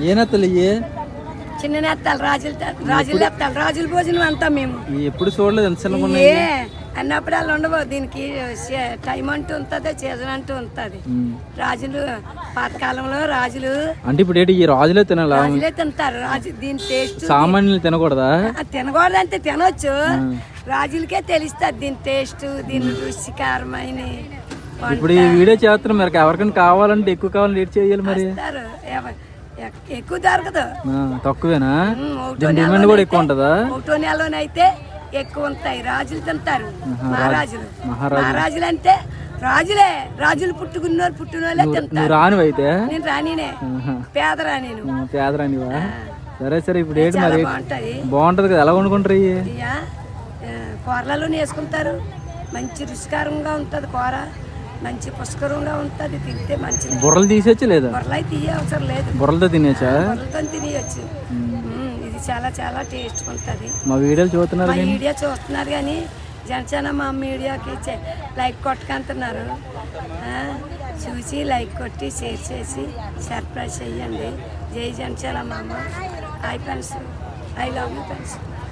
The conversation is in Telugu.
ఏ నెత్తలు ఇయ్యి? చిన్న నెత్తాలు రాజులు నెత్తాలు రాజుల భోజనం అంతా మేము ఎప్పుడు చూడలేదు ఎంత చిన్నగా ఉన్నాయి. ఏ అన్నప్పుడు అలా ఉండవు. దీనికి టైం అంటూ ఉంటుంది, సీజన్ అంటూ ఉంటుంది. రాజులు పాతకాలంలో రాజులు అంటే ఇప్పుడు ఏంటి ఈ రాజులే తినాలా? రాజులే తింటారు. రాజు దీని టేస్ట్ సామాన్యులు తినకూడదా? తినకూడదు అంటే తినొచ్చు, రాజులకే తెలుస్తుంది దీని టేస్ట్, దీని రుచికరమైన. ఇప్పుడు ఈ వీడియో చేస్తున్నారు, మరి ఎవరికైనా కావాలంటే ఎక్కువ కావాలంటే ఏం చేయాలి మరి? ఎక్కువ దొరకదు, తక్కువేనా? డిమాండ్ కూడా ఎక్కువ ఉంటుందా? ఒకటో నెలలోనైతే ఎక్కువ ఉంటాయి. రాజులు తింటారు, మహారాజులు అంటే రాజులే, రాజులు పుట్టినోళ్ళే తింటారు. రాను అయితే నేను రానినే, పేదరా నేను. పేదరానివా? సరే సరే. ఇప్పుడు ఏంటి మరి? బాగుంటాయి, బాగుంటది కదా. ఎలా వండుకుంటారు? కూరలలో వేసుకుంటారు, మంచి రుచికరంగా ఉంటది కూర, మంచి పుష్కరంగా ఉంటది, తింటే మంచిది. బుర్రలు తీసేచ్చు లేదా? బుర్రలు అయితే తీయ అవసరం లేదు, బుర్రలతో తినేచ్చా? బుర్రలతో తినేయచ్చు. ఇది చాలా చాలా టేస్ట్ ఉంటది. మా వీడియోలు చూస్తున్నారు, మా వీడియో చూస్తున్నారు కానీ జనసేన మా మీడియాకి లైక్ కొట్టుకుంటున్నారు. చూసి లైక్ కొట్టి షేర్ చేసి సర్ప్రైజ్ చెయ్యండి. జై జనసేన మామ. I friends, I love you friends.